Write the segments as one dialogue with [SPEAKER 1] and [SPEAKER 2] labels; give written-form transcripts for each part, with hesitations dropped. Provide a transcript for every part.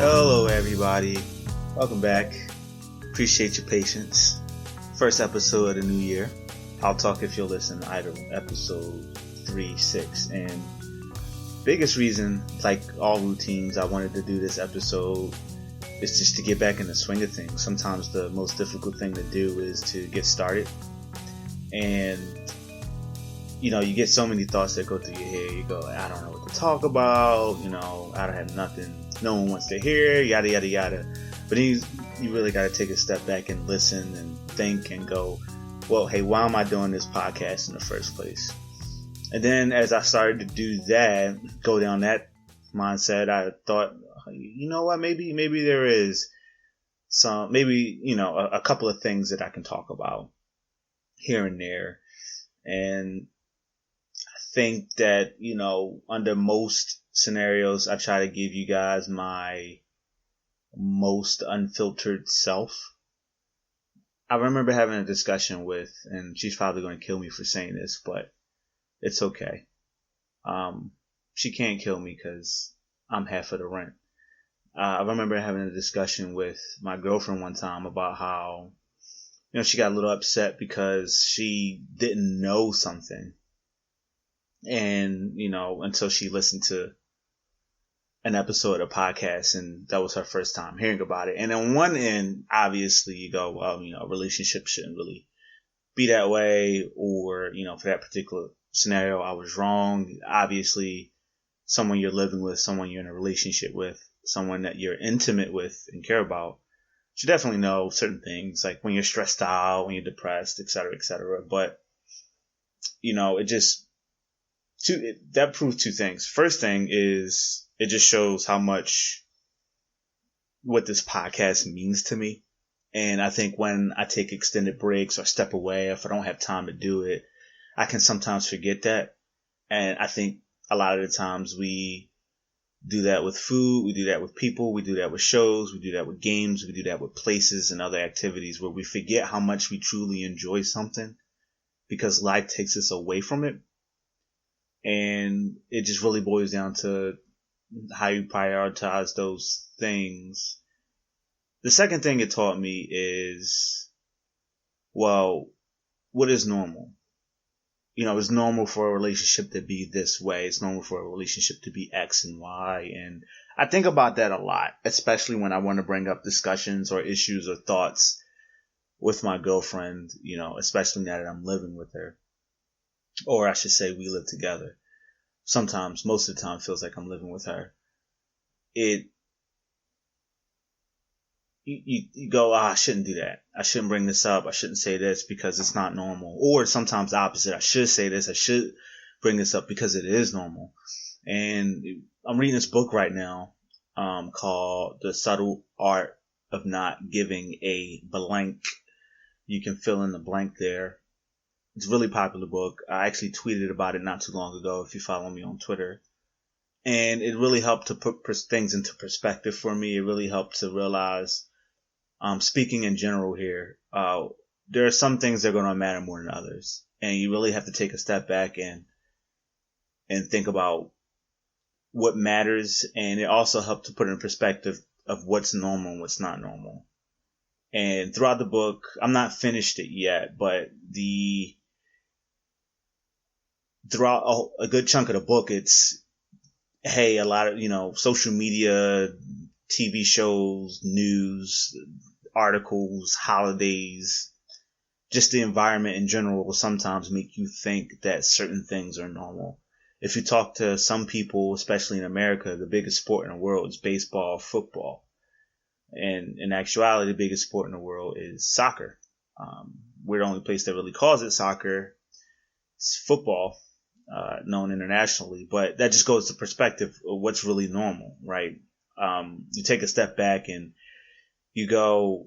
[SPEAKER 1] Hello everybody, welcome back. Appreciate your patience. First episode of the new year. I'll talk if you'll listen to either episode 3, 6, and biggest reason, like all routines, I wanted to do this episode is just to get back in the swing of things. Sometimes the most difficult thing to do is to get started, and you get so many thoughts that go through your head. You go, I don't know what to talk about, I don't have nothing, no one wants to hear, yada yada yada. But then you really got to take a step back and listen and think and go, well, hey, why am I doing this podcast in the first place? And then as I started to do that, go down that mindset, I thought, you know what, maybe there is a couple of things that I can talk about here and there. And I think that, under most scenarios, I try to give you guys my most unfiltered self. I remember having a discussion with, and she's probably going to kill me for saying this, but it's okay. She can't kill me because I'm half of the rent. I remember having a discussion with my girlfriend one time about how, she got a little upset because she didn't know something. And, until she listened to an episode of a podcast, and that was her first time hearing about it. And on one end, obviously you go, well, relationships shouldn't really be that way, or, for that particular scenario, I was wrong. Obviously, someone you're living with, someone you're in a relationship with, someone that you're intimate with and care about should definitely know certain things, like when you're stressed out, when you're depressed, et cetera, et cetera. But, that proves two things. First thing is it just shows how much what this podcast means to me. And I think when I take extended breaks or step away, if I don't have time to do it, I can sometimes forget that. And I think a lot of the times we do that with food, we do that with people, we do that with shows, we do that with games, we do that with places and other activities where we forget how much we truly enjoy something because life takes us away from it. And it just really boils down to how you prioritize those things. The second thing it taught me is, well, what is normal? It's normal for a relationship to be this way. It's normal for a relationship to be X and Y. And I think about that a lot, especially when I want to bring up discussions or issues or thoughts with my girlfriend, especially now that I'm living with her. Or I should say we live together. Sometimes, most of the time, feels like I'm living with her. You go, I shouldn't do that. I shouldn't bring this up. I shouldn't say this because it's not normal. Or sometimes the opposite. I should say this. I should bring this up because it is normal. And I'm reading this book right now called The Subtle Art of Not Giving a Blank. You can fill in the blank there. It's a really popular book. I actually tweeted about it not too long ago if you follow me on Twitter. And it really helped to put things into perspective for me. It really helped to realize, speaking in general here, there are some things that are going to matter more than others. And you really have to take a step back and think about what matters. And it also helped to put in perspective of what's normal and what's not normal. And throughout the book, I'm not finished it yet, but throughout a good chunk of the book, it's, hey, a lot of, social media, TV shows, news, articles, holidays, just the environment in general will sometimes make you think that certain things are normal. If you talk to some people, especially in America, the biggest sport in the world is baseball, football. And in actuality, the biggest sport in the world is soccer. We're the only place that really calls it soccer. It's football. Known internationally, but that just goes to perspective of what's really normal, right? You take a step back and you go,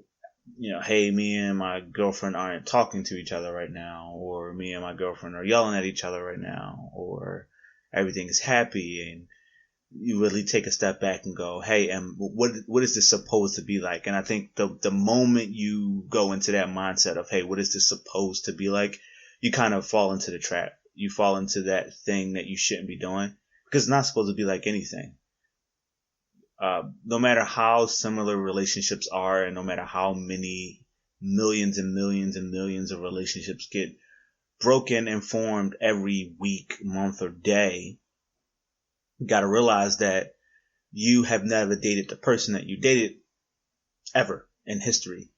[SPEAKER 1] hey, me and my girlfriend aren't talking to each other right now, or me and my girlfriend are yelling at each other right now, or everything is happy, and you really take a step back and go, hey, what is this supposed to be like? And I think the moment you go into that mindset of, hey, what is this supposed to be like, you kind of fall into the trap. You fall into that thing that you shouldn't be doing because it's not supposed to be like anything. No matter how similar relationships are, and no matter how many millions and millions and millions of relationships get broken and formed every week, month, or day, you got to realize that you have never dated the person that you dated ever in history.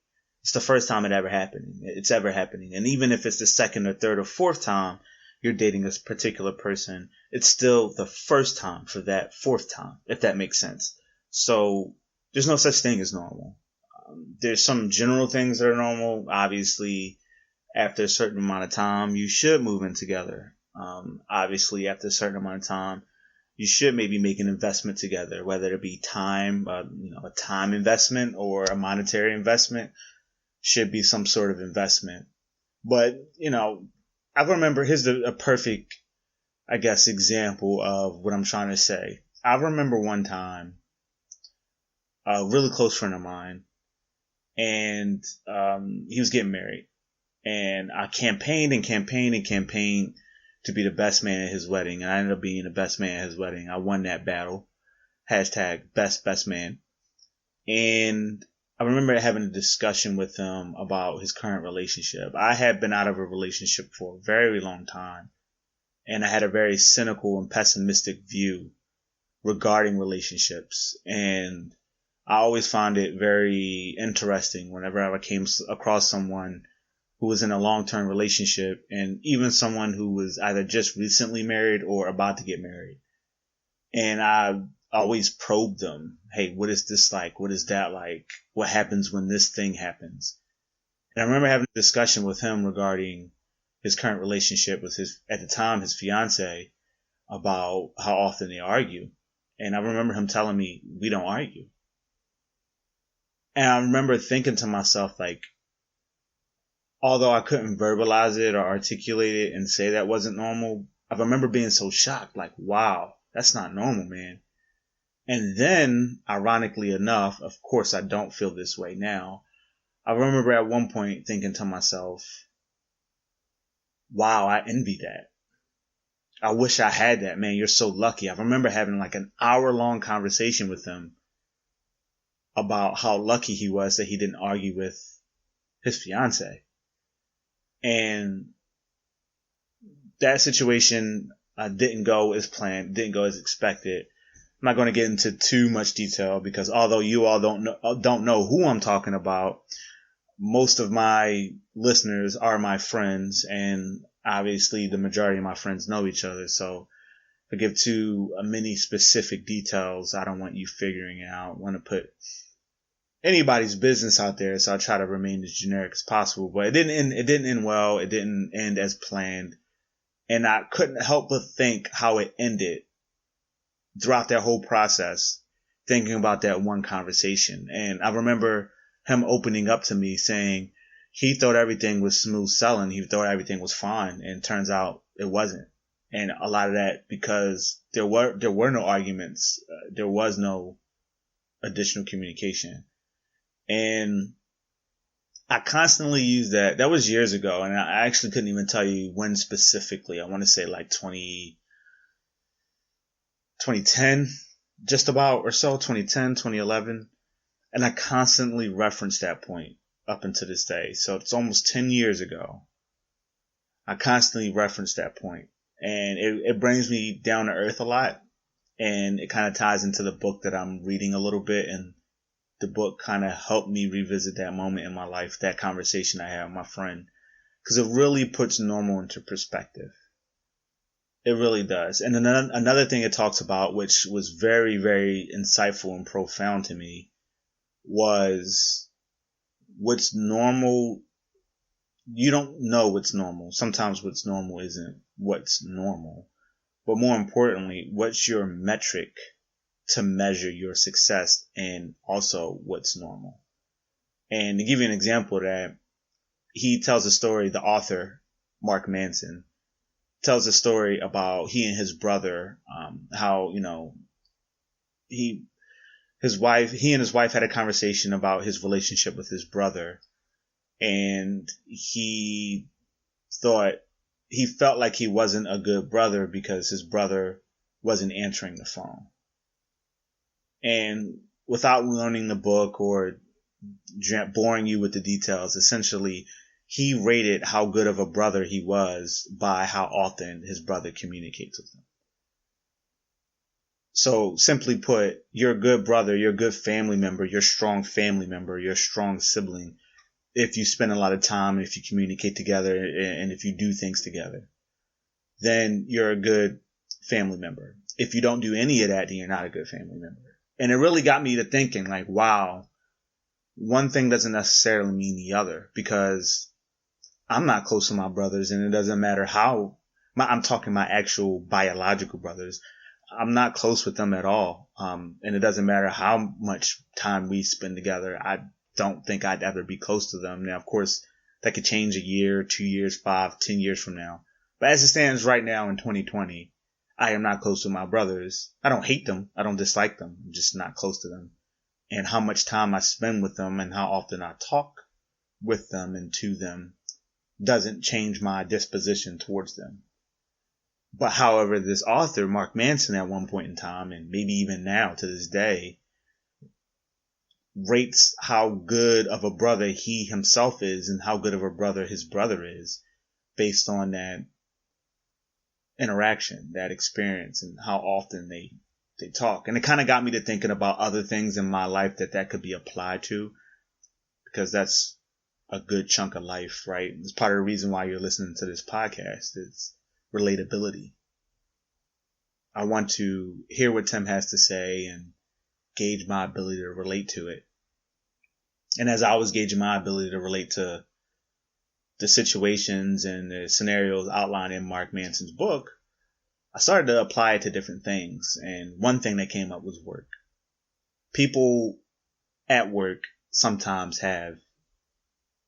[SPEAKER 1] It's the first time it's ever happening. And even if it's the second or third or fourth time you're dating a particular person, it's still the first time for that fourth time, if that makes sense. So there's no such thing as normal. There's some general things that are normal. Obviously, after a certain amount of time, you should move in together. Obviously, after a certain amount of time, you should maybe make an investment together, whether it be time, a time investment or a monetary investment. Should be some sort of investment. But, I remember, here's a perfect, I guess, example of what I'm trying to say. I remember one time, a really close friend of mine, and he was getting married. And I campaigned to be the best man at his wedding. And I ended up being the best man at his wedding. I won that battle. #best man. And I remember having a discussion with him about his current relationship. I had been out of a relationship for a very long time. And I had a very cynical and pessimistic view regarding relationships. And I always found it very interesting whenever I came across someone who was in a long-term relationship, and even someone who was either just recently married or about to get married. And I always probed them. Hey, what is this like? What is that like? What happens when this thing happens? And I remember having a discussion with him regarding his current relationship with at the time, his fiance, about how often they argue. And I remember him telling me, we don't argue. And I remember thinking to myself, like, although I couldn't verbalize it or articulate it and say that wasn't normal, I remember being so shocked, like, wow, that's not normal, man. And then, ironically enough, of course I don't feel this way now, I remember at one point thinking to myself, wow, I envy that. I wish I had that, man. You're so lucky. I remember having like an hour-long conversation with him about how lucky he was that he didn't argue with his fiance. And that situation didn't go as planned, didn't go as expected. I'm not going to get into too much detail because although you all don't know who I'm talking about, most of my listeners are my friends, and obviously the majority of my friends know each other. So if I give too many specific details, I don't want you figuring it out. I want to put anybody's business out there, so I try to remain as generic as possible. But it didn't end well. It didn't end as planned, and I couldn't help but think how it ended throughout that whole process, thinking about that one conversation. And I remember him opening up to me saying he thought everything was smooth sailing. He thought everything was fine, and it turns out it wasn't. And a lot of that because there were no arguments. There was no additional communication. And I constantly use that. That was years ago, and I actually couldn't even tell you when specifically. I want to say like 2010, just about or so, 2010, 2011. And I constantly reference that point up until this day. So it's almost 10 years ago. I constantly reference that point. And it brings me down to earth a lot. And it kind of ties into the book that I'm reading a little bit. And the book kind of helped me revisit that moment in my life, that conversation I had with my friend. Because it really puts normal into perspective. It really does. And another thing it talks about, which was very, very insightful and profound to me, was what's normal. You don't know what's normal. Sometimes what's normal isn't what's normal. But more importantly, what's your metric to measure your success and also what's normal? And to give you an example of that, he tells a story, the author, Mark Manson, tells a story about he and his brother, how, he and his wife had a conversation about his relationship with his brother. And he felt like he wasn't a good brother because his brother wasn't answering the phone. And without learning the book or boring you with the details, essentially, he rated how good of a brother he was by how often his brother communicates with him. So simply put, you're a good brother, you're a good family member, you're a strong family member, you're a strong sibling if you spend a lot of time, if you communicate together, and if you do things together. Then you're a good family member. If you don't do any of that, then you're not a good family member. And it really got me to thinking, like, wow, one thing doesn't necessarily mean the other, because I'm not close to my brothers, and it doesn't matter how, I'm talking my actual biological brothers. I'm not close with them at all. And it doesn't matter how much time we spend together. I don't think I'd ever be close to them. Now, of course, that could change a year, 2 years, 5, 10 years from now. But as it stands right now in 2020, I am not close to my brothers. I don't hate them. I don't dislike them. I'm just not close to them. And how much time I spend with them and how often I talk with them and to them doesn't change my disposition towards them. But however, this author, Mark Manson, at one point in time, and maybe even now to this day, rates how good of a brother he himself is and how good of a brother his brother is based on that interaction, that experience, and how often they talk. And it kind of got me to thinking about other things in my life that could be applied to, because that's a good chunk of life, right? It's part of the reason why you're listening to this podcast. It's relatability. I want to hear what Tim has to say and gauge my ability to relate to it. And as I was gauging my ability to relate to the situations and the scenarios outlined in Mark Manson's book, I started to apply it to different things. And one thing that came up was work. People at work sometimes have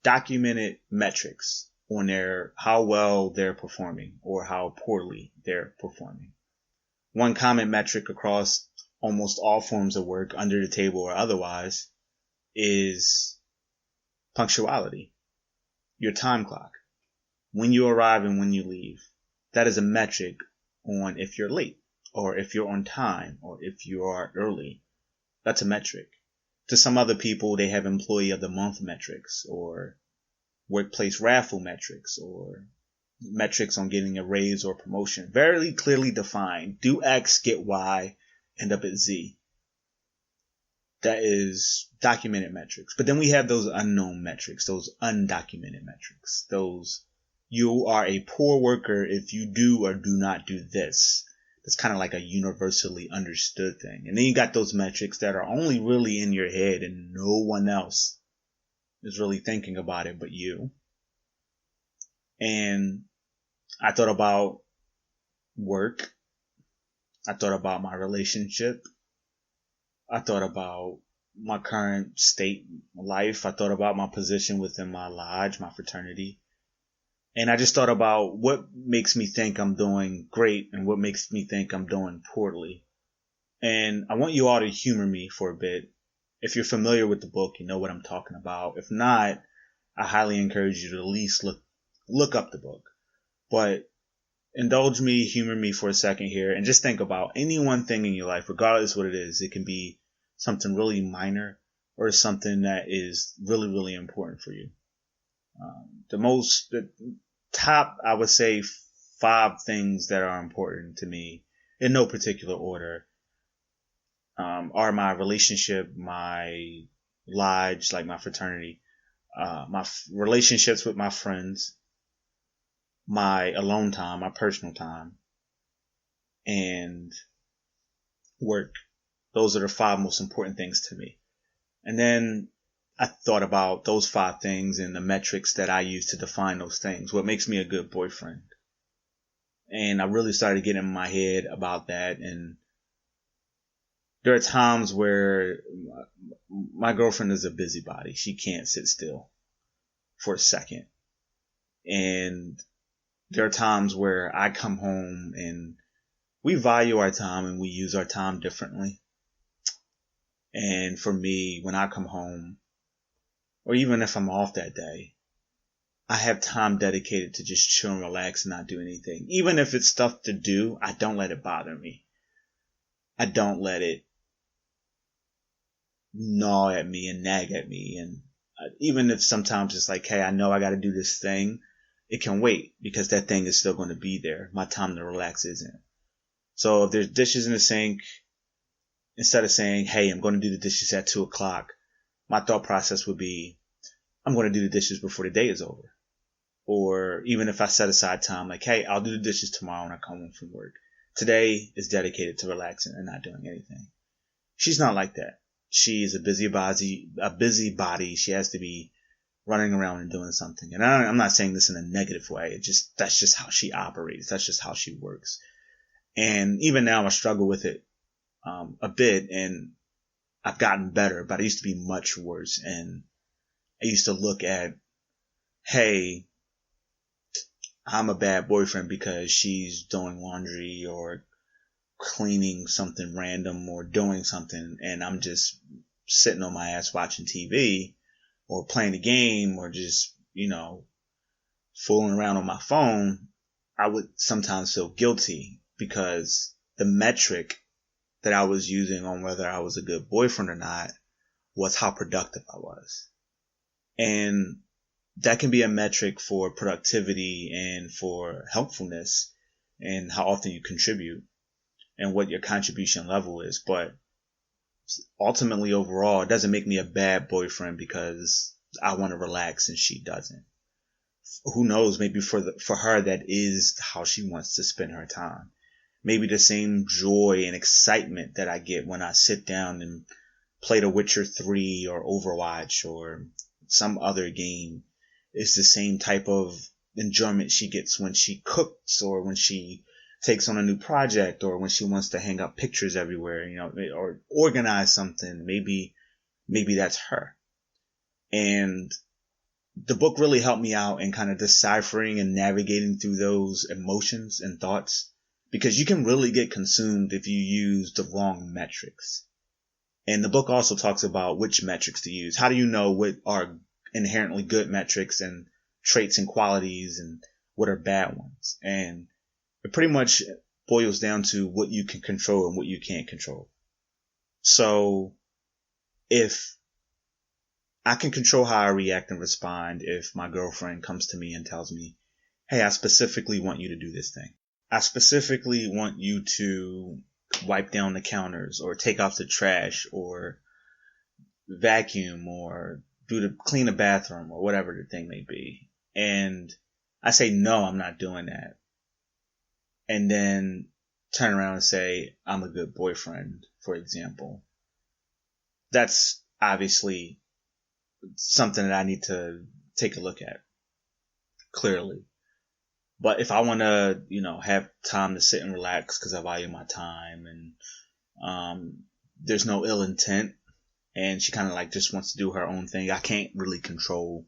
[SPEAKER 1] documented metrics on how well they're performing or how poorly they're performing. One common metric across almost all forms of work, under the table or otherwise, is punctuality. Your time clock. When you arrive and when you leave. That is a metric on if you're late or if you're on time or if you are early. That's a metric. To some other people, they have employee of the month metrics or workplace raffle metrics or metrics on getting a raise or promotion. Very clearly defined. Do X, get Y, end up at Z. That is documented metrics. But then we have those unknown metrics, those undocumented metrics. Those, you are a poor worker if you do or do not do this. That's kind of like a universally understood thing. And then you got those metrics that are only really in your head and no one else is really thinking about it but you. And I thought about work. I thought about my relationship. I thought about my current state of life. I thought about my position within my lodge, my fraternity. And I just thought about what makes me think I'm doing great and what makes me think I'm doing poorly. And I want you all to humor me for a bit. If you're familiar with the book, you know what I'm talking about. If not, I highly encourage you to at least look up the book. But indulge me, humor me for a second here, and just think about any one thing in your life, regardless what it is. It can be something really minor or something that is really, really important for you. The top, I would say, 5 things that are important to me in no particular order are my relationship, my lodge, like my fraternity, my relationships with my friends, my alone time, my personal time, and work. Those are the 5 most important things to me. And then I thought about those 5 things and the metrics that I use to define those things. What makes me a good boyfriend? And I really started getting in my head about that. And there are times where my girlfriend is a busybody. She can't sit still for a second. And there are times where I come home and we value our time and we use our time differently. And for me, when I come home, or even if I'm off that day, I have time dedicated to just chill and relax and not do anything. Even if it's stuff to do, I don't let it bother me. I don't let it gnaw at me and nag at me. And even if sometimes it's like, hey, I know I got to do this thing, it can wait because that thing is still going to be there. My time to relax isn't. So if there's dishes in the sink, instead of saying, hey, I'm going to do the dishes at 2:00, my thought process would be, I'm going to do the dishes before the day is over. Or even if I set aside time, like, hey, I'll do the dishes tomorrow when I come home from work. Today is dedicated to relaxing and not doing anything. She's not like that. She is a busybody. She has to be running around and doing something. And I'm not saying this in a negative way. That's just how she operates. That's just how she works. And even now I struggle with it, a bit, and I've gotten better, but I used to be much worse. And I used to look at, hey, I'm a bad boyfriend because she's doing laundry or cleaning something random or doing something, and I'm just sitting on my ass watching TV or playing a game or just, fooling around on my phone. I would sometimes feel guilty because the metric that I was using on whether I was a good boyfriend or not was how productive I was. And that can be a metric for productivity and for helpfulness and how often you contribute and what your contribution level is. But ultimately, overall, it doesn't make me a bad boyfriend because I want to relax and she doesn't. Who knows? Maybe for her, that is how she wants to spend her time. Maybe the same joy and excitement that I get when I sit down and play The Witcher 3 or Overwatch or some other game is the same type of enjoyment she gets when she cooks or when she takes on a new project or when she wants to hang up pictures everywhere, or organize something. Maybe that's her. And the book really helped me out in kind of deciphering and navigating through those emotions and thoughts, because you can really get consumed if you use the wrong metrics. And the book also talks about which metrics to use. How do you know what are inherently good metrics and traits and qualities and what are bad ones? And it pretty much boils down to what you can control and what you can't control. So if I can control how I react and respond, if my girlfriend comes to me and tells me, hey, I specifically want you to do this thing. I specifically want you to wipe down the counters or take off the trash or vacuum or clean a bathroom or whatever the thing may be. And I say, no, I'm not doing that. And then turn around and say, I'm a good boyfriend, for example. That's obviously something that I need to take a look at, clearly. But if I want to, have time to sit and relax because I value my time and there's no ill intent and she kind of just wants to do her own thing, I can't really control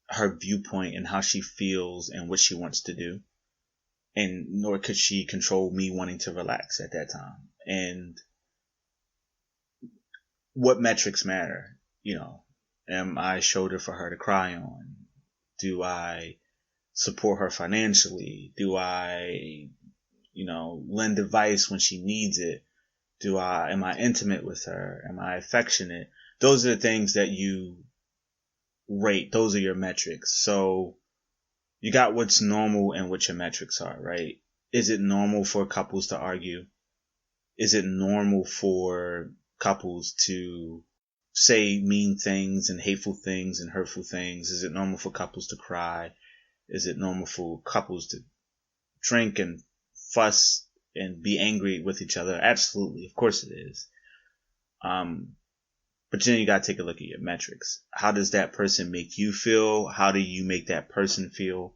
[SPEAKER 1] her viewpoint and how she feels and what she wants to do. And nor could she control me wanting to relax at that time. And what metrics matter? Am I a shoulder for her to cry on? Do I support her financially? Do I, lend advice when she needs it? Am I intimate with her? Am I affectionate? Those are the things that you rate. Those are your metrics. So you got what's normal and what your metrics are, right? Is it normal for couples to argue? Is it normal for couples to say mean things and hateful things and hurtful things? Is it normal for couples to cry? Is it normal for couples to drink and fuss and be angry with each other? Absolutely. Of course it is. But then you got to take a look at your metrics. How does that person make you feel? How do you make that person feel?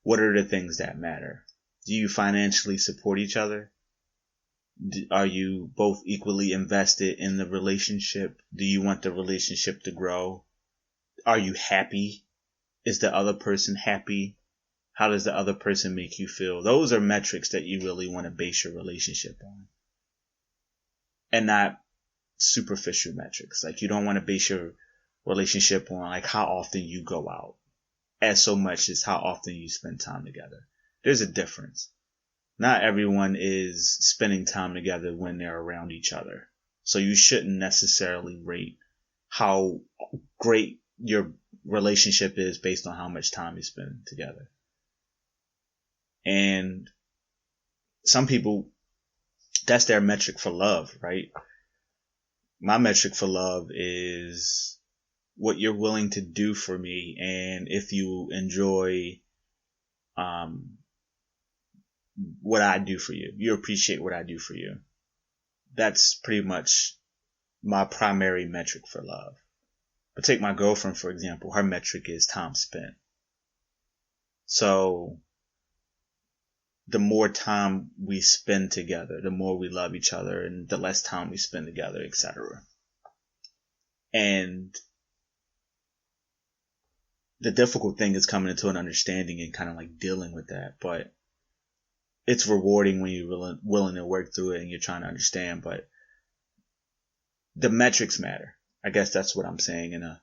[SPEAKER 1] What are the things that matter? Do you financially support each other? Are you both equally invested in the relationship? Do you want the relationship to grow? Are you happy? Is the other person happy? How does the other person make you feel? Those are metrics that you really want to base your relationship on. And not superficial metrics. You don't want to base your relationship on how often you go out as so much as how often you spend time together. There's a difference. Not everyone is spending time together when they're around each other. So you shouldn't necessarily rate how great your relationship is based on how much time you spend together. And some people, that's their metric for love, right? My metric for love is what you're willing to do for me, and if you enjoy what I do for you, you appreciate what I do for you. That's pretty much my primary metric for love. But take my girlfriend, for example. Her metric is time spent. So the more time we spend together, the more we love each other, and the less time we spend together, etc. And the difficult thing is coming into an understanding and kind of like dealing with that. But it's rewarding when you're willing to work through it and you're trying to understand. But the metrics matter. I guess that's what I'm saying in a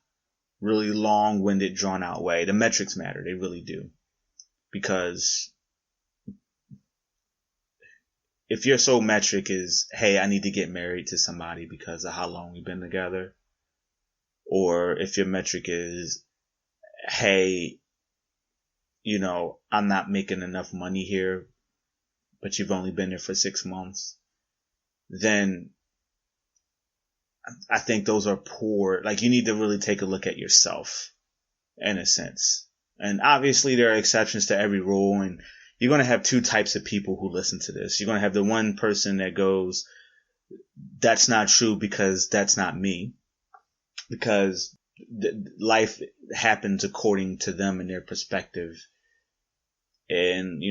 [SPEAKER 1] really long-winded, drawn-out way. The metrics matter. They really do. Because if your sole metric is, hey, I need to get married to somebody because of how long we've been together, or if your metric is, hey, I'm not making enough money here, but you've only been there for 6 months, then I think those are poor. Like, you need to really take a look at yourself in a sense. And obviously there are exceptions to every rule, and you're going to have two types of people who listen to this. You're going to have the one person that goes, that's not true because that's not me. Because life happens according to them and their perspective. And,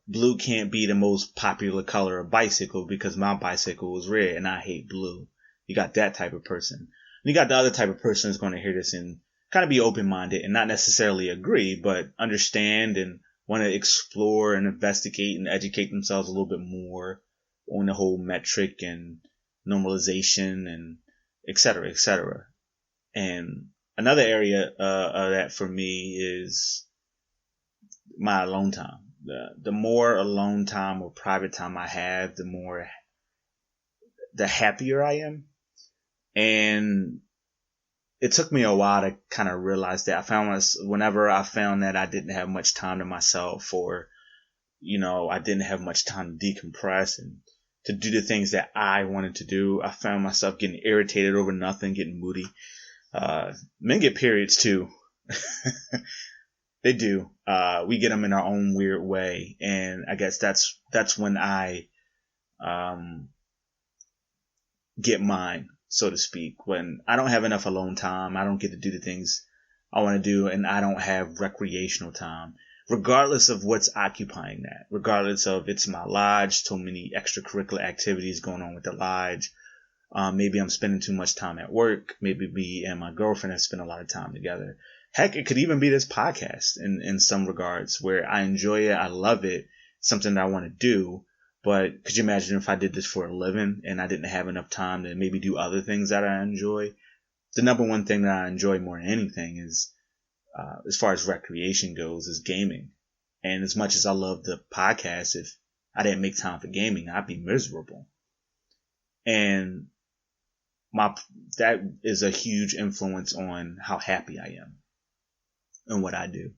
[SPEAKER 1] blue can't be the most popular color of bicycle because my bicycle is red and I hate blue. You got that type of person. And you got the other type of person that's going to hear this and kind of be open-minded and not necessarily agree, but understand and want to explore and investigate and educate themselves a little bit more on the whole metric and normalization and et cetera, et cetera. And another area of that for me is my alone time. The more alone time or private time I have, the happier I am. And it took me a while to kind of realize that. Whenever I found that I didn't have much time to myself, or, I didn't have much time to decompress and to do the things that I wanted to do, I found myself getting irritated over nothing, getting moody. Men get periods too. They do. We get them in our own weird way. And I guess that's when I, get mine, so to speak. When I don't have enough alone time, I don't get to do the things I want to do, and I don't have recreational time, regardless of what's occupying that, regardless of it's my lodge, so many extracurricular activities going on with the lodge. Maybe I'm spending too much time at work. Maybe me and my girlfriend have spent a lot of time together. Heck, it could even be this podcast in some regards where I enjoy it. I love it. Something that I want to do. But could you imagine if I did this for a living and I didn't have enough time to maybe do other things that I enjoy? The number one thing that I enjoy more than anything is, as far as recreation goes, is gaming. And as much as I love the podcast, if I didn't make time for gaming, I'd be miserable. And that is a huge influence on how happy I am and what I do.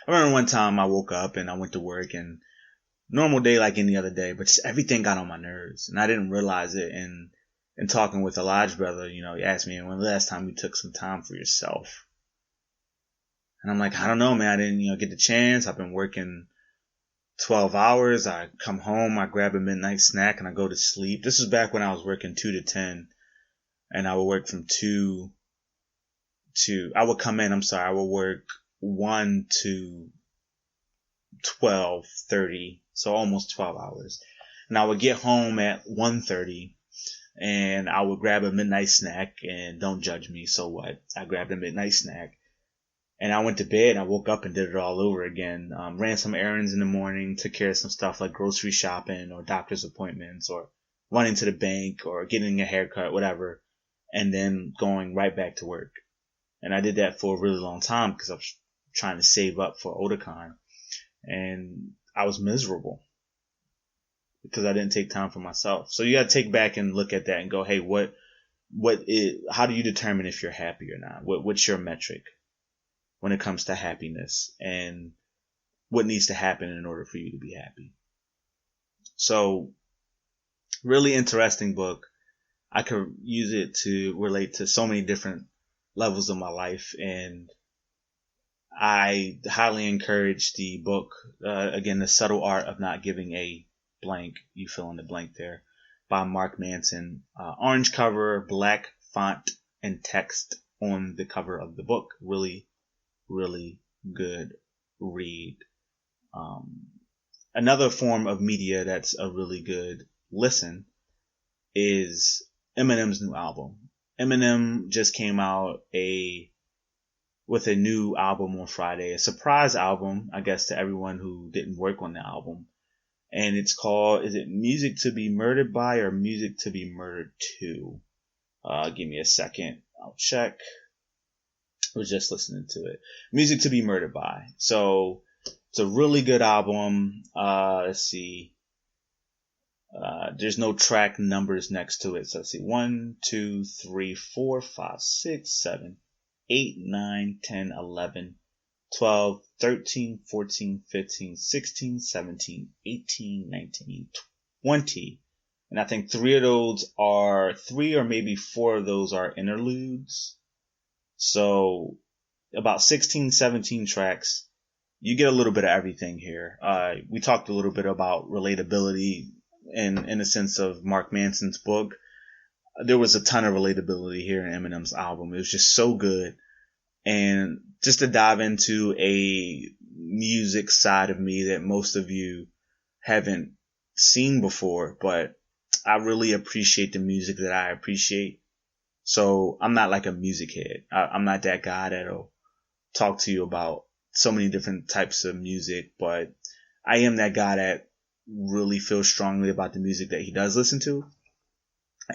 [SPEAKER 1] I remember one time I woke up and I went to work, and normal day like any other day, but just everything got on my nerves, and I didn't realize it. And in talking with a lodge brother, he asked me, when the last time you took some time for yourself? And I'm like, I don't know, man. I didn't, get the chance. I've been working 12 hours. I come home, I grab a midnight snack, and I go to sleep. This was back when I was working 2 to 10, and I would work from 2 to, I would work 1 to 12:30, so almost 12 hours. And I would get home at 1:30, and I would grab a midnight snack, and don't judge me, so what? I grabbed a midnight snack, and I went to bed, and I woke up and did it all over again. Ran some errands in the morning, took care of some stuff like grocery shopping or doctor's appointments or running to the bank or getting a haircut, whatever, and then going right back to work. And I did that for a really long time because I was trying to save up for Otakon. And I was miserable because I didn't take time for myself. So you got to take back and look at that and go, hey, what how do you determine if you're happy or not? What's your metric when it comes to happiness, and what needs to happen in order for you to be happy? So, really interesting book. I could use it to relate to so many different levels of my life, and I highly encourage the book. Again, The Subtle Art of Not Giving a Blank. You fill in the blank there, by Mark Manson. Orange cover, black font and text on the cover of the book. Really, really good read. Another form of media that's a really good listen is Eminem's new album. Eminem just came out with a new album on Friday, a surprise album, I guess, to everyone who didn't work on the album. And it's called, is it Music to Be Murdered By or Music to Be Murdered To? Give me a second. I'll check. I was just listening to it. Music to Be Murdered By. So it's a really good album. Let's see. There's no track numbers next to it. So let's see. 1, 2, 3, 4, 5, 6, 7, 8, 9, 10, 11, 12, 13, 14, 15, 16, 17, 18, 19, 20. And I think 3 or maybe 4 of those are interludes. So about 16, 17 tracks. You get a little bit of everything here. We talked a little bit about relatability in the sense of Mark Manson's book. There was a ton of relatability here in Eminem's album. It was just so good. And just to dive into a music side of me that most of you haven't seen before, but I really appreciate the music that I appreciate. So I'm not like a music head. I'm not that guy that'll talk to you about so many different types of music, but I am that guy that really feels strongly about the music that he does listen to.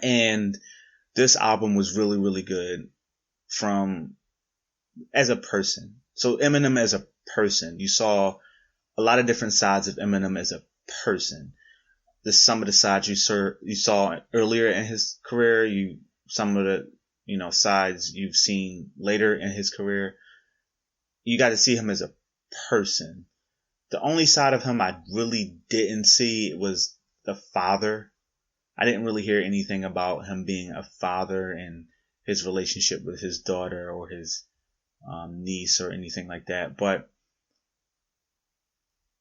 [SPEAKER 1] And this album was really, really good as a person. So Eminem as a person, you saw a lot of different sides of Eminem as a person. Some of the sides you saw earlier in his career, some of the, sides you've seen later in his career. You got to see him as a person. The only side of him I really didn't see was the father. I didn't really hear anything about him being a father and his relationship with his daughter or his niece or anything like that. But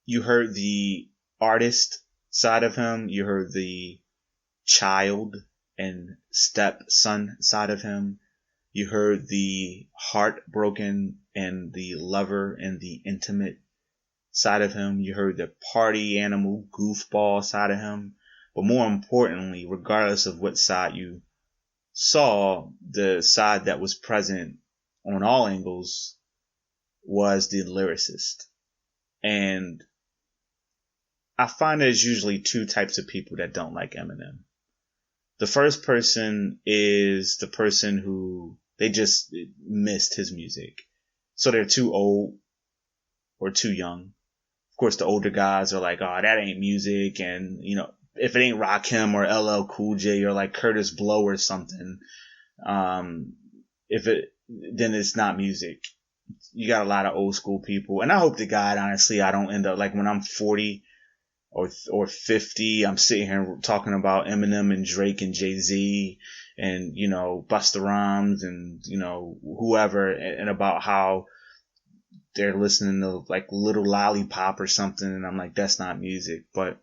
[SPEAKER 1] you heard the artist side of him. You heard the child and stepson side of him. You heard the heartbroken and the lover and the intimate side of him. You heard the party animal, goofball side of him. But more importantly, regardless of what side you saw, the side that was present on all angles was the lyricist. And I find there's usually 2 types of people that don't like Eminem. The first person is the person who they just missed his music. So they're too old or too young. Of course, the older guys are like, oh, that ain't music. And, if it ain't Rakim or LL Cool J or like Curtis Blow or something, then it's not music. You got a lot of old school people. And I hope to God, honestly, I don't end up like when I'm 40 or 50, I'm sitting here talking about Eminem and Drake and Jay-Z and, Busta Rhymes and, whoever, and about how they're listening to like Little Lollipop or something. And I'm like, that's not music. But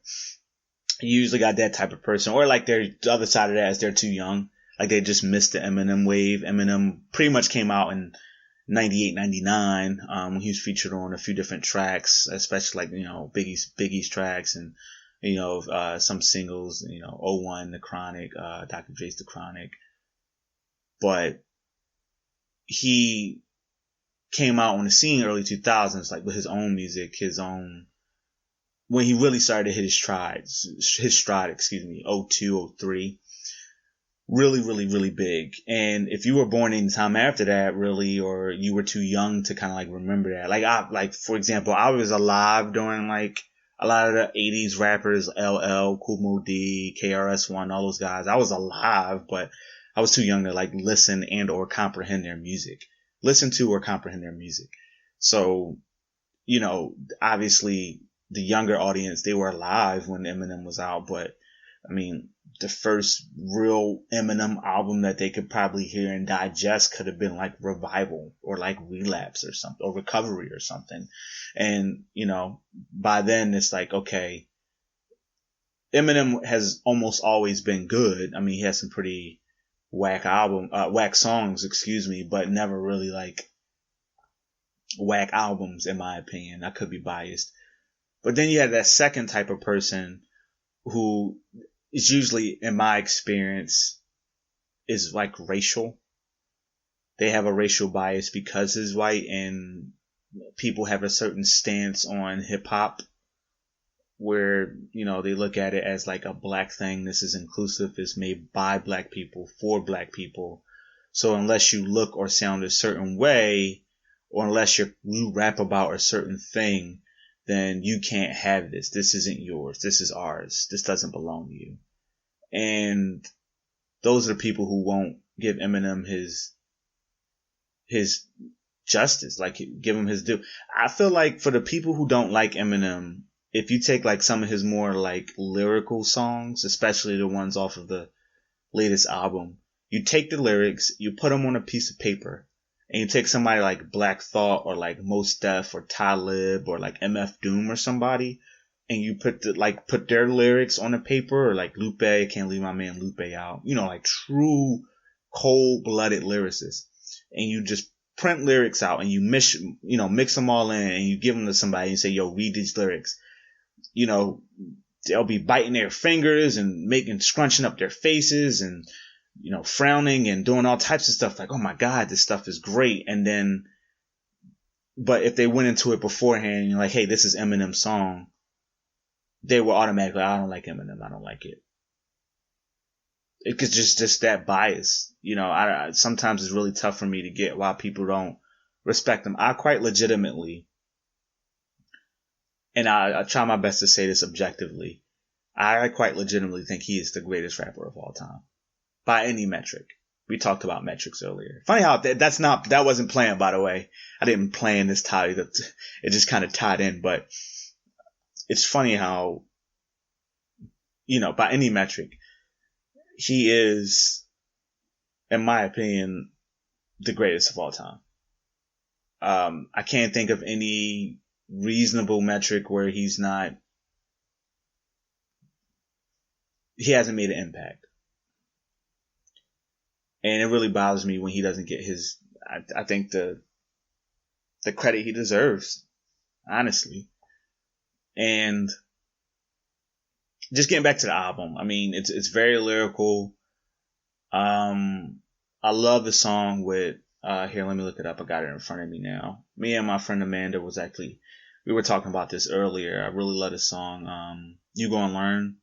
[SPEAKER 1] you usually got that type of person, or like the other side of that is they're too young. Like they just missed the Eminem wave. Eminem pretty much came out in 98, 99, when he was featured on a few different tracks, especially like, Biggie's tracks and, some singles, '01, The Chronic, Dr. Dre's The Chronic. But he came out on the scene early 2000s, like with his own music, when he really started to hit his stride, 02, 03. Really, really, really big. And if you were born in time after that, really, or you were too young to kind of like remember that. For example, I was alive during like a lot of the 80s rappers, LL, Cool Mo D, KRS-One, all those guys. I was alive, but I was too young to like listen and or comprehend their music. Listen to or comprehend their music. So, you know, obviously the younger audience, they were alive when Eminem was out, but I mean, the first real Eminem album that they could probably hear and digest could have been like Revival or like Relapse or something, or Recovery or something. And, you know, by then it's like, okay, Eminem has almost always been good. I mean, he has some pretty whack songs, but never really like whack albums in my opinion. I could be biased. But then you have that second type of person who is usually, in my experience, is like racial. They have a racial bias because he's white, and people have a certain stance on hip hop where, you know, they look at it as like a black thing. This is inclusive. It's made by black people for black people. So unless you look or sound a certain way, or unless you rap about a certain thing, then you can't have this. This isn't yours. This is ours. This doesn't belong to you. And those are the people who won't give Eminem his justice, like give him his due. I feel like for the people who don't like Eminem, if you take like some of his more like lyrical songs, especially the ones off of the latest album, you take the lyrics, you put them on a piece of paper, and you take somebody like Black Thought or like Mos Def or Talib or like MF Doom or somebody, and you put their lyrics on the paper, or like Lupe, can't leave my man Lupe out, you know, like true cold-blooded lyricists, and you just print lyrics out and you mix them all in, and you give them to somebody and say, yo, read these lyrics. You know, they'll be biting their fingers and scrunching up their faces and, you know, frowning and doing all types of stuff like, oh my God, this stuff is great. And then, but if they went into it beforehand and you're like, hey, this is Eminem's song, they were automatically, I don't like Eminem. I don't like it. It's just that bias. You know, I sometimes it's really tough for me to get why people don't respect him. I quite legitimately, and I try my best to say this objectively, I quite legitimately think he is the greatest rapper of all time. By any metric. We talked about metrics earlier. Funny how that wasn't planned, by the way. I didn't plan this tie. It just kind of tied in, but it's funny how, you know, by any metric, he is, in my opinion, the greatest of all time. I can't think of any reasonable metric where he hasn't made an impact. And it really bothers me when he doesn't get I think the credit he deserves, honestly. And just getting back to the album, I mean, it's very lyrical. I love the song with, here, let me look it up. I got it in front of me now. Me and my friend Amanda we were talking about this earlier. I really love the song, You Gonna Learn.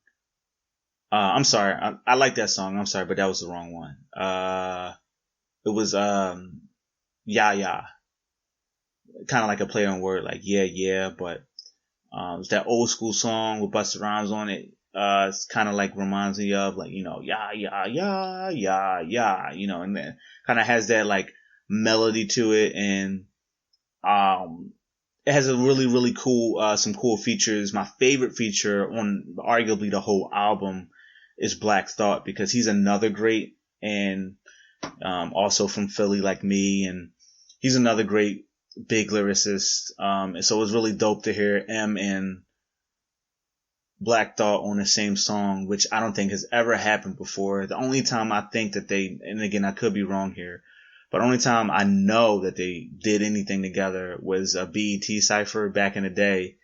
[SPEAKER 1] I'm sorry. I like that song. I'm sorry, but that was the wrong one. It was, Yeah, yeah. Kind of like a play on word, like, yeah, but, it's that old school song with Busta Rhymes on it. It's kind of like reminds me of like, you know, yeah, you know, and then kind of has that like melody to it. And, it has a really, really cool, some cool features. My favorite feature on arguably the whole album is Black Thought, because he's another great, and also from Philly like me, and he's another great big lyricist. And so it was really dope to hear M and Black Thought on the same song, which I don't think has ever happened before. The only time I think that and again, I could be wrong here, but only time I know that they did anything together was a BET cypher back in the day,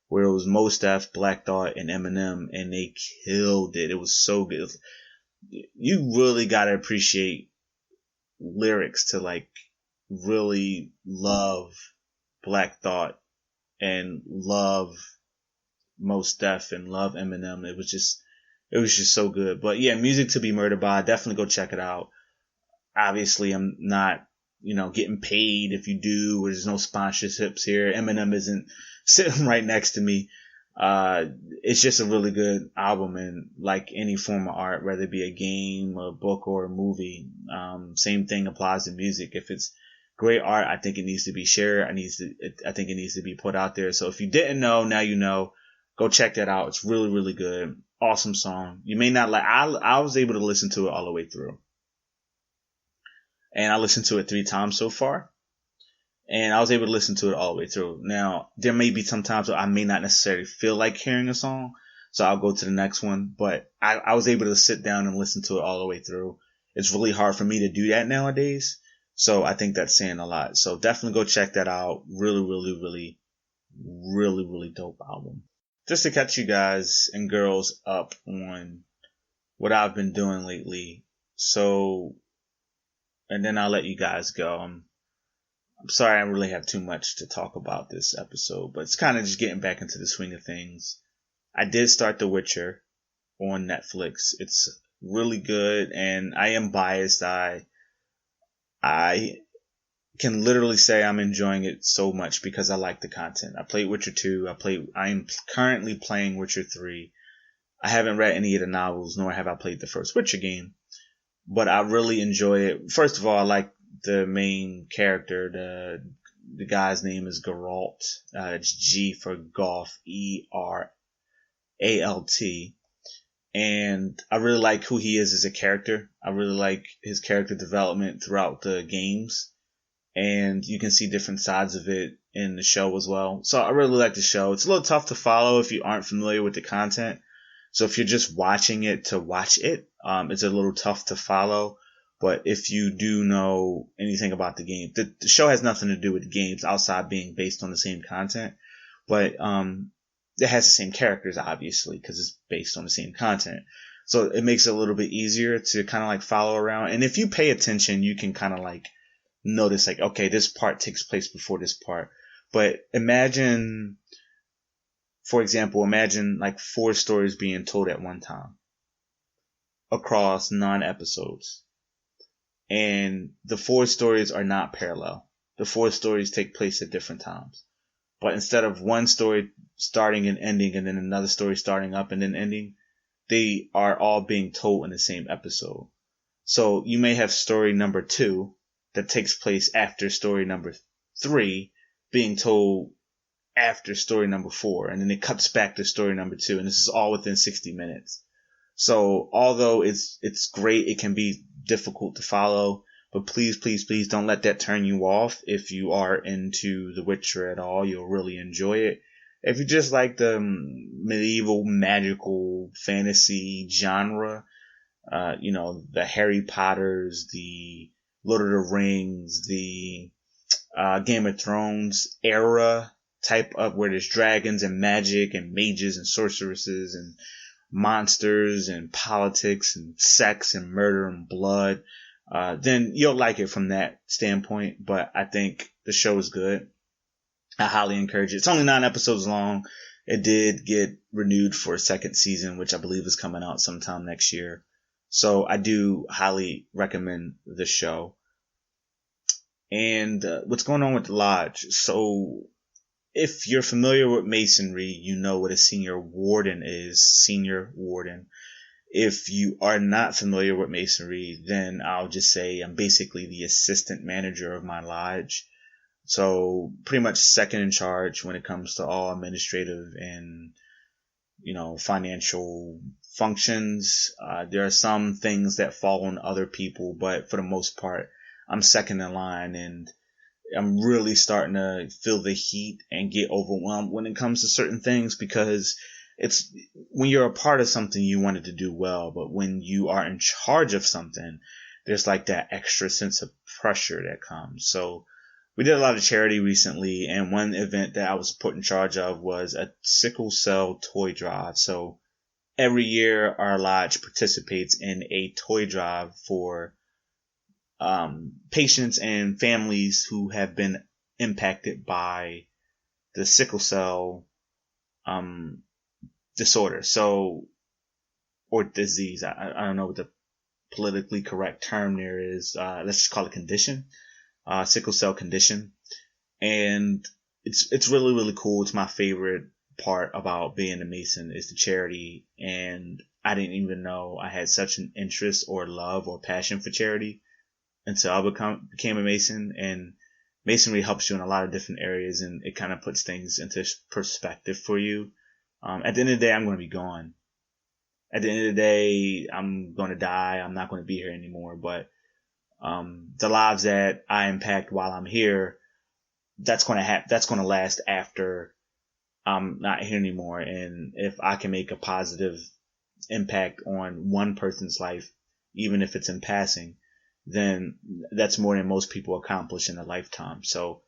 [SPEAKER 1] where it was Mos Def, Black Thought, and Eminem, and they killed it. It was so good. You really gotta appreciate lyrics to like really love Black Thought and love Mos Def and love Eminem. It was just so good. But yeah, Music to Be Murdered By, definitely go check it out. Obviously, I'm not, you know, getting paid. If you do, there's no sponsorships here. Eminem isn't sitting right next to me. It's just a really good album, and like any form of art, whether it be a game, a book, or a movie, same thing applies to music. If it's great art, I think it needs to be shared. I think it needs to be put out there. So if you didn't know, now you know. Go check that out. It's really, really good. Awesome song. You may not like. I was able to listen to it all the way through, and I listened to it 3 times so far. And I was able to listen to it all the way through. Now, there may be some times where I may not necessarily feel like hearing a song, so I'll go to the next one. But I was able to sit down and listen to it all the way through. It's really hard for me to do that nowadays, so I think that's saying a lot. So definitely go check that out. Really, really, really, really, really dope album. Just to catch you guys and girls up on what I've been doing lately. So, and then I'll let you guys go. I'm sorry I don't really have too much to talk about this episode, but it's kind of just getting back into the swing of things. I did start The Witcher on Netflix. It's really good, and I am biased. I can literally say I'm enjoying it so much because I like the content. I played Witcher 2. I am currently playing Witcher 3. I haven't read any of the novels, nor have I played the first Witcher game, but I really enjoy it. First of all, I like the main character. The guy's name is Geralt. It's G for golf, ERALT. And I really like who he is as a character. I really like his character development throughout the games. And you can see different sides of it in the show as well. So I really like the show. It's a little tough to follow if you aren't familiar with the content. So if you're just watching it to watch it, it's a little tough to follow. But if you do know anything about the game, the show has nothing to do with the games outside being based on the same content. But it has the same characters, obviously, because it's based on the same content. So it makes it a little bit easier to kind of like follow around. And if you pay attention, you can kind of like notice like, okay, this part takes place before this part. But imagine, for example, like 4 stories being told at one time across 9 episodes. And the 4 stories are not parallel. The 4 stories take place at different times. But instead of one story starting and ending and then another story starting up and then ending, they are all being told in the same episode. So you may have story number 2 that takes place after story number 3 being told after story number 4. And then it cuts back to story number 2. And this is all within 60 minutes. So although it's great, it can be difficult to follow, but please, please, please don't let that turn you off. If you are into The Witcher at all, you'll really enjoy it. If you just like the medieval magical fantasy genre, the Harry Potters, the Lord of the Rings, the Game of Thrones era type of where there's dragons and magic and mages and sorceresses and monsters and politics and sex and murder and blood, then you'll like it from that standpoint. But I think the show is good. I highly encourage it. It's only 9 episodes long. It did get renewed for a 2nd season, which I believe is coming out sometime next year. So I do highly recommend the show. And what's going on with the Lodge? So if you're familiar with Masonry, you know what a senior warden is. Senior warden. If you are not familiar with Masonry, then I'll just say I'm basically the assistant manager of my lodge. So pretty much second in charge when it comes to all administrative and, financial functions. There are some things that fall on other people, but for the most part, I'm second in line, and I'm really starting to feel the heat and get overwhelmed when it comes to certain things, because it's when you're a part of something, you want it to do well. But when you are in charge of something, there's like that extra sense of pressure that comes. So we did a lot of charity recently, and one event that I was put in charge of was a sickle cell toy drive. So every year our lodge participates in a toy drive for patients and families who have been impacted by the sickle cell disorder. So, or disease. I don't know what the politically correct term there is. Let's just call it condition. Sickle cell condition. And it's really, really cool. It's my favorite part about being a Mason is the charity. And I didn't even know I had such an interest or love or passion for charity until I became a Mason. And Masonry helps you in a lot of different areas, and it kind of puts things into perspective for you. At the end of the day, I'm going to be gone. At the end of the day, I'm going to die. I'm not going to be here anymore. But the lives that I impact while I'm here, that's going to last after I'm not here anymore. And if I can make a positive impact on one person's life, even if it's in passing, then that's more than most people accomplish in a lifetime. So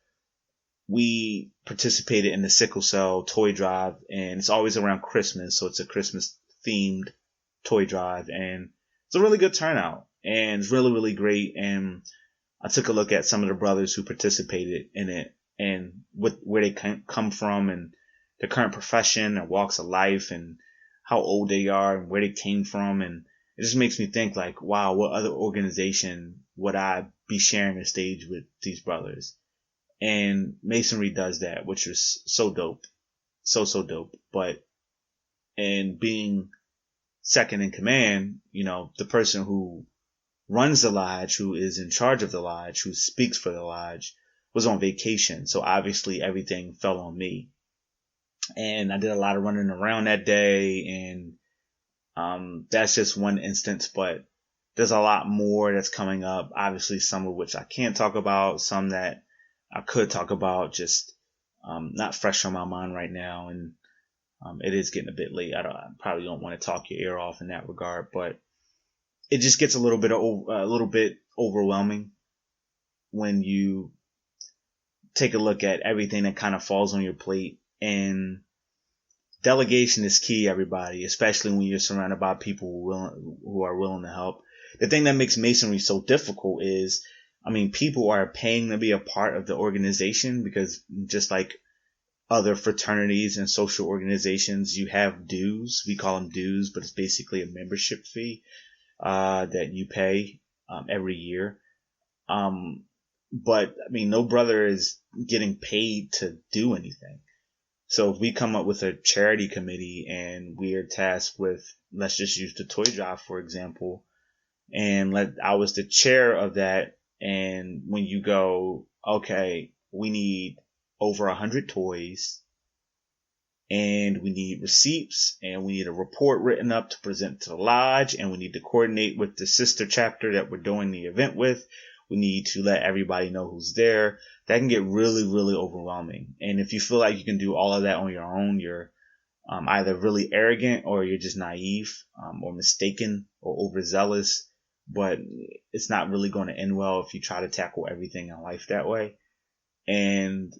[SPEAKER 1] we participated in the sickle cell toy drive, and it's always around Christmas. So it's a Christmas themed toy drive, and it's a really good turnout, and it's really, really great. And I took a look at some of the brothers who participated in it and where they come from and their current profession and walks of life and how old they are and where they came from. And it just makes me think like, wow, what other organization would I be sharing a stage with these brothers? And Masonry does that, which was so dope. So dope. But, and being second in command, the person who runs the lodge, who is in charge of the lodge, who speaks for the lodge, was on vacation. So obviously everything fell on me. And I did a lot of running around that day, and that's just one instance, but there's a lot more that's coming up. Obviously, some of which I can't talk about, some that I could talk about, just not fresh on my mind right now. And it is getting a bit late. I probably don't want to talk your ear off in that regard, but it just gets a little bit overwhelming when you take a look at everything that kind of falls on your plate. And delegation is key, everybody, especially when you're surrounded by people who are willing to help. The thing that makes Masonry so difficult is, people are paying to be a part of the organization, because just like other fraternities and social organizations, you have dues. We call them dues, but it's basically a membership fee that you pay every year. But no brother is getting paid to do anything. So if we come up with a charity committee and we are tasked with, let's just use the toy drive, for example, and I was the chair of that. And when you go, okay, we need over 100 toys, and we need receipts, and we need a report written up to present to the lodge, and we need to coordinate with the sister chapter that we're doing the event with. We need to let everybody know who's there. That can get really, really overwhelming. And if you feel like you can do all of that on your own, you're either really arrogant, or you're just naive, or mistaken, or overzealous. But it's not really going to end well if you try to tackle everything in life that way. And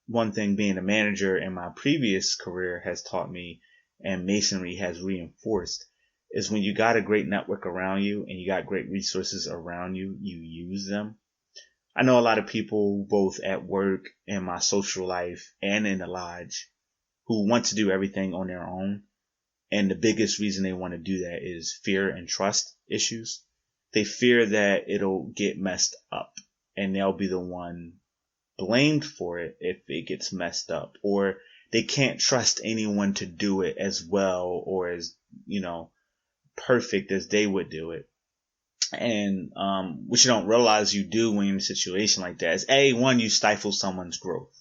[SPEAKER 1] one thing being a manager in my previous career has taught me, and Masonry has reinforced, is when you got a great network around you and you got great resources around you, you use them. I know a lot of people, both at work, in my social life, and in the lodge, who want to do everything on their own. And the biggest reason they want to do that is fear and trust issues. They fear that it'll get messed up, and they'll be the one blamed for it if it gets messed up, or they can't trust anyone to do it as well or as, perfect as they would do it. And what you don't realize you do when you're in a situation like that is, one, you stifle someone's growth.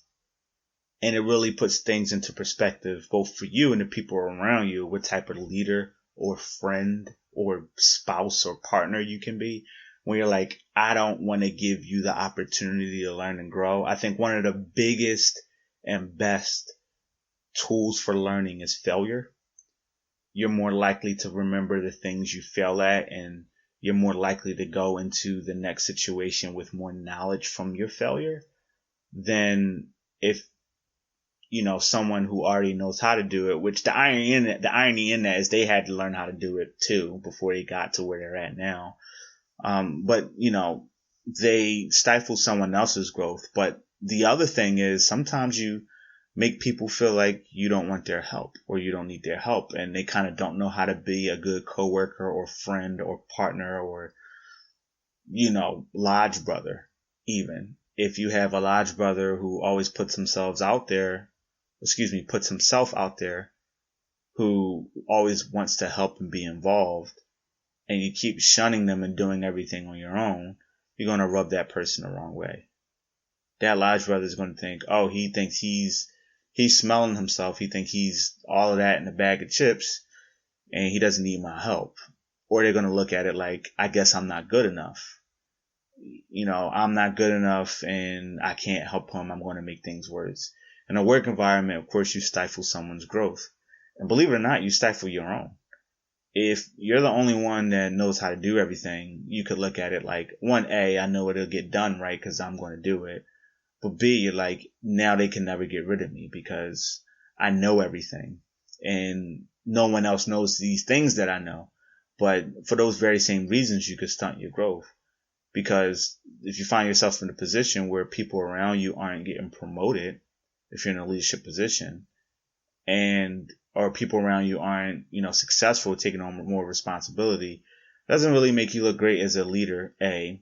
[SPEAKER 1] And it really puts things into perspective, both for you and the people around you, what type of leader or friend or spouse or partner you can be. When you're like, I don't want to give you the opportunity to learn and grow. I think one of the biggest and best tools for learning is failure. You're more likely to remember the things you fail at, and you're more likely to go into the next situation with more knowledge from your failure than if, someone who already knows how to do it, which the irony in that is they had to learn how to do it too before they got to where they're at now. But they stifle someone else's growth. But the other thing is, sometimes you make people feel like you don't want their help or you don't need their help, and they kind of don't know how to be a good coworker or friend or partner or, lodge brother. Even if you have a lodge brother who always puts themselves out there, puts himself out there, who always wants to help and be involved, and you keep shunning them and doing everything on your own, you're going to rub that person the wrong way. That lodge brother is going to think, oh, he thinks he's smelling himself. He thinks he's all of that in a bag of chips, and he doesn't need my help. Or they're going to look at it like, I guess I'm not good enough. I'm not good enough and I can't help him. I'm going to make things worse. In a work environment, of course, you stifle someone's growth. And believe it or not, you stifle your own. If you're the only one that knows how to do everything, you could look at it like, 1A, I know it'll get done right because I'm going to do it. But B, you're like, now they can never get rid of me because I know everything. And no one else knows these things that I know. But for those very same reasons, you could stunt your growth. Because if you find yourself in a position where people around you aren't getting promoted, if you're in a leadership position, or people around you aren't, successful, taking on more responsibility, doesn't really make you look great as a leader, A.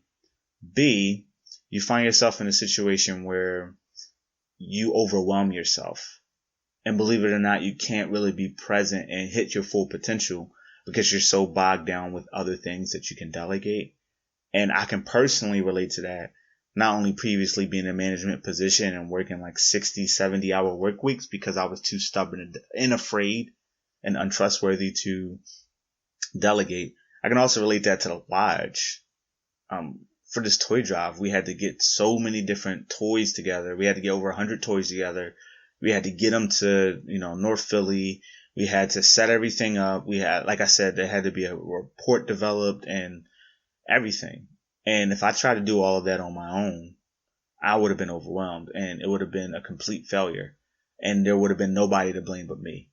[SPEAKER 1] B, you find yourself in a situation where you overwhelm yourself. And believe it or not, you can't really be present and hit your full potential because you're so bogged down with other things that you can delegate. And I can personally relate to that, not only previously being in a management position and working like 60, 70 hour work weeks because I was too stubborn and afraid and untrustworthy to delegate. I can also relate that to the lodge. For this toy drive, we had to get so many different toys together. We had to get over 100 toys together. We had to get them to, North Philly. We had to set everything up. We had, like I said, there had to be a report developed and everything. And if I tried to do all of that on my own, I would have been overwhelmed and it would have been a complete failure. And there would have been nobody to blame but me.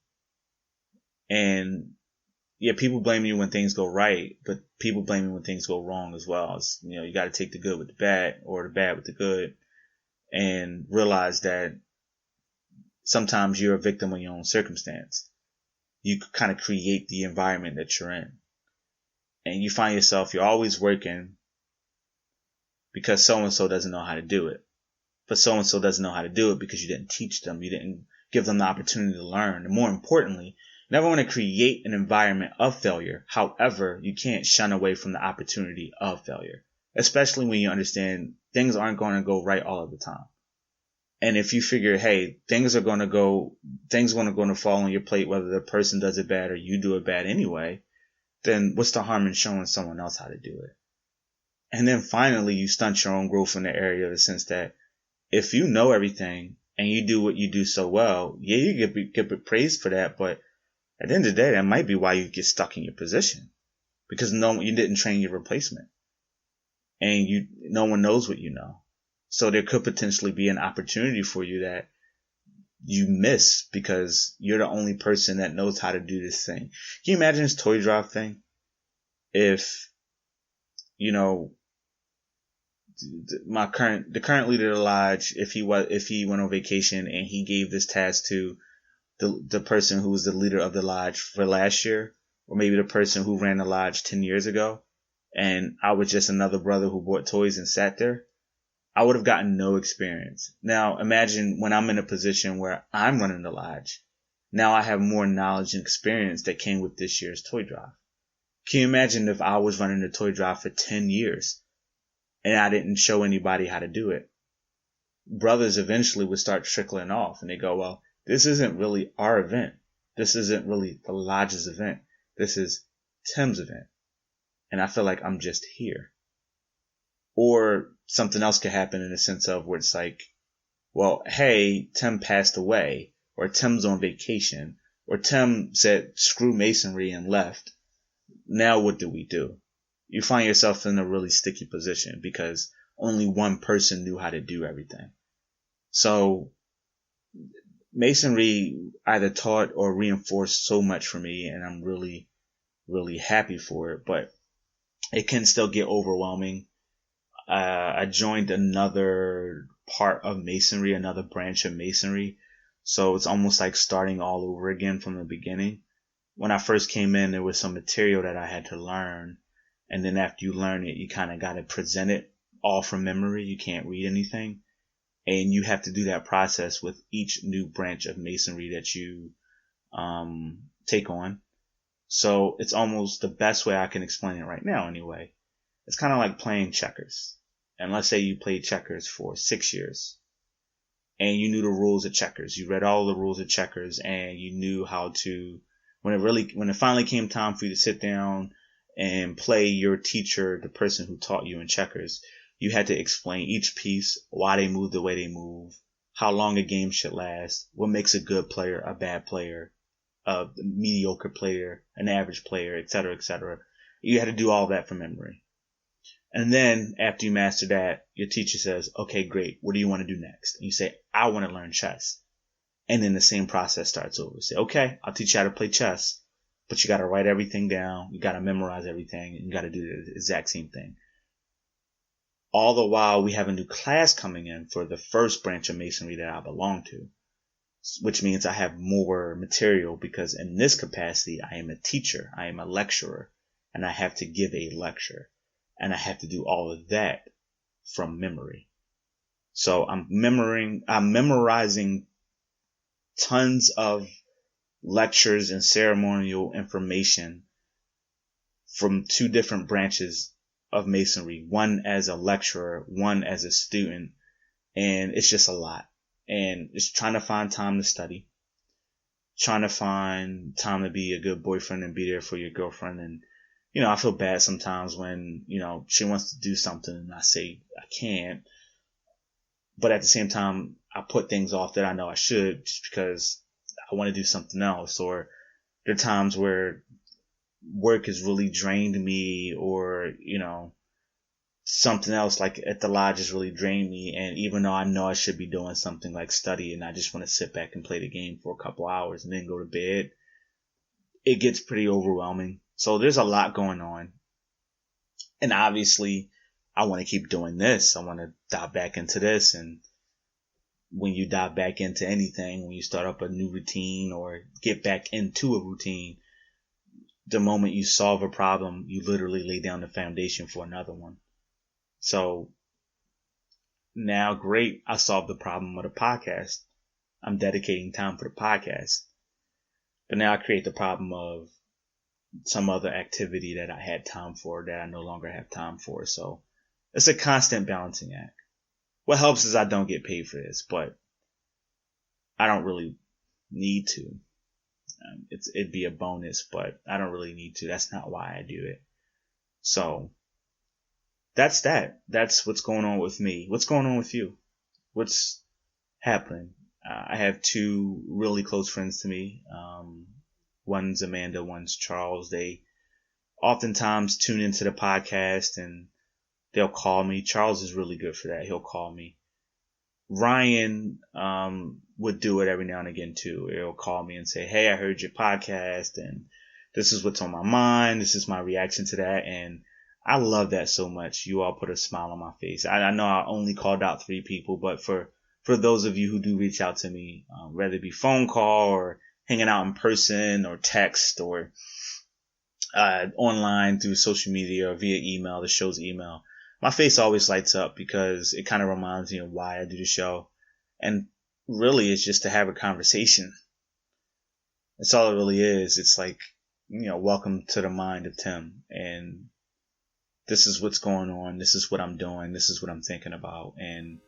[SPEAKER 1] And yeah, people blame you when things go right, but people blame you when things go wrong as well. It's, you got to take the good with the bad or the bad with the good and realize that sometimes you're a victim of your own circumstance. You kind of create the environment that you're in. And you find yourself, you're always working because so-and-so doesn't know how to do it. But so-and-so doesn't know how to do it because you didn't teach them. You didn't give them the opportunity to learn. And more importantly, you never want to create an environment of failure. However, you can't shun away from the opportunity of failure, especially when you understand things aren't going to go right all of the time. And if you figure, hey, things are going to fall on your plate, whether the person does it bad or you do it bad anyway, then what's the harm in showing someone else how to do it? And then finally, you stunt your own growth in the area of the sense that if you know everything and you do what you do so well, yeah, you get praised for that. But at the end of the day, that might be why you get stuck in your position because you didn't train your replacement and no one knows what you know. So there could potentially be an opportunity for you that you miss because you're the only person that knows how to do this thing. Can you imagine this toy drive thing? If, the current leader of the lodge, if he went on vacation and he gave this task to the person who was the leader of the lodge for last year, or maybe the person who ran the lodge 10 years ago, and I was just another brother who bought toys and sat there, I would have gotten no experience. Now imagine when I'm in a position where I'm running the lodge. Now I have more knowledge and experience that came with this year's toy drive. Can you imagine if I was running the toy drive for 10 years and I didn't show anybody how to do it? Brothers eventually would start trickling off and they go, well, this isn't really our event. This isn't really the lodge's event. This is Tim's event. And I feel like I'm just here. Or something else could happen in the sense of where it's like, well, hey, Tim passed away, or Tim's on vacation, or Tim said, screw masonry and left. Now what do we do? You find yourself in a really sticky position because only one person knew how to do everything. So masonry either taught or reinforced so much for me, and I'm really, really happy for it, but it can still get overwhelming. I joined another part of masonry, another branch of masonry. So it's almost like starting all over again from the beginning. When I first came in, there was some material that I had to learn. And then after you learn it, you kind of got to present it all from memory. You can't read anything. And you have to do that process with each new branch of Masonry that you take on. So it's almost the best way I can explain it right now anyway. It's kind of like playing checkers. And let's say you played checkers for 6 years and you knew the rules of checkers. You read all the rules of checkers and you knew how to, when it finally came time for you to sit down and play your teacher, the person who taught you in checkers, you had to explain each piece, why they move the way they move, how long a game should last, what makes a good player, a bad player, a mediocre player, an average player, etc., etc. You had to do all that from memory. And then after you master that, your teacher says, okay, great. What do you want to do next? And you say, I want to learn chess. And then the same process starts over. Say, okay, I'll teach you how to play chess, but you got to write everything down. You got to memorize everything, and you got to do the exact same thing. All the while, we have a new class coming in for the first branch of Masonry that I belong to, which means I have more material because in this capacity, I am a teacher, I am a lecturer, and I have to give a lecture, and I have to do all of that from memory. So I'm memorizing tons of lectures and ceremonial information from 2 different branches of Masonry, one as a lecturer, one as a student, and it's just a lot. And it's trying to find time to study, trying to find time to be a good boyfriend and be there for your girlfriend. And, I feel bad sometimes when, she wants to do something and I say I can't. But at the same time, I put things off that I know I should just because I want to do something else. Or there are times where work has really drained me, or, something else like at the lodge has really drained me. And even though I know I should be doing something like study, and I just want to sit back and play the game for a couple hours and then go to bed, it gets pretty overwhelming. So there's a lot going on. And obviously I want to keep doing this. I want to dive back into this. And when you dive back into anything, when you start up a new routine or get back into a routine, the moment you solve a problem, you literally lay down the foundation for another one. So now, great, I solved the problem of the podcast. I'm dedicating time for the podcast. But now I create the problem of some other activity that I had time for that I no longer have time for. So it's a constant balancing act. What helps is I don't get paid for this, but I don't really need to. It'd be a bonus, but I don't really need to. That's not why I do it. So that's that. That's what's going on with me. What's going on with you? What's happening? I have 2 really close friends to me. One's Amanda, one's Charles. They oftentimes tune into the podcast and they'll call me. Charles is really good for that. He'll call me. Ryan would do it every now and again too. He'll call me and say, hey, I heard your podcast and this is what's on my mind. This is my reaction to that. And I love that so much. You all put a smile on my face. I know I only called out 3 people, but for those of you who do reach out to me, whether it be phone call or hanging out in person or text or online through social media or via email, the show's email, my face always lights up because it kind of reminds me of why I do the show. And really, it's just to have a conversation. That's all it really is. It's like, welcome to the mind of Tim. And this is what's going on. This is what I'm doing. This is what I'm thinking about. And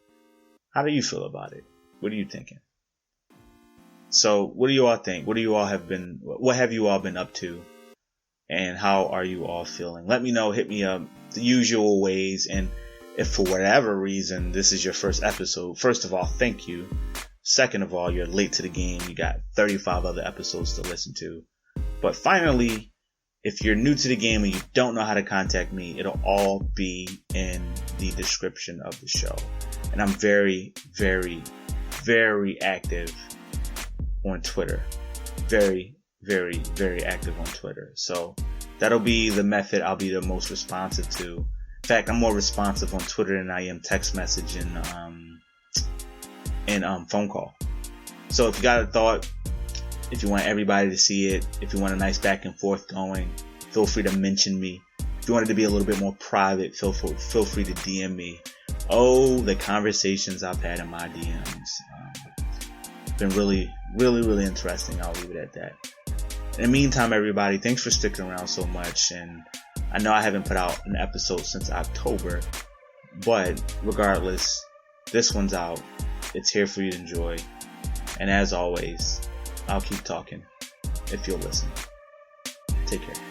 [SPEAKER 1] how do you feel about it? What are you thinking? So what do you all think? What have you all been up to? And how are you all feeling? Let me know. Hit me up the usual ways. And if for whatever reason this is your first episode, first of all, thank you. Second of all, you're late to the game. You got 35 other episodes to listen to. But finally, if you're new to the game and you don't know how to contact me, it'll all be in the description of the show. And I'm very, very, very active on Twitter. Very, very, very active on Twitter. So that'll be the method I'll be the most responsive to. In fact, I'm more responsive on Twitter than I am text message and phone call. So if you got a thought, if you want everybody to see it, if you want a nice back and forth going, feel free to mention me. If you want it to be a little bit more private, feel free to DM me the conversations I've had in my DMs. Been really, really, really interesting. I'll leave it at that. In the meantime, everybody, thanks for sticking around so much. And I know I haven't put out an episode since October, but regardless, this one's out. It's here for you to enjoy. And as always, I'll keep talking if you'll listen. Take care.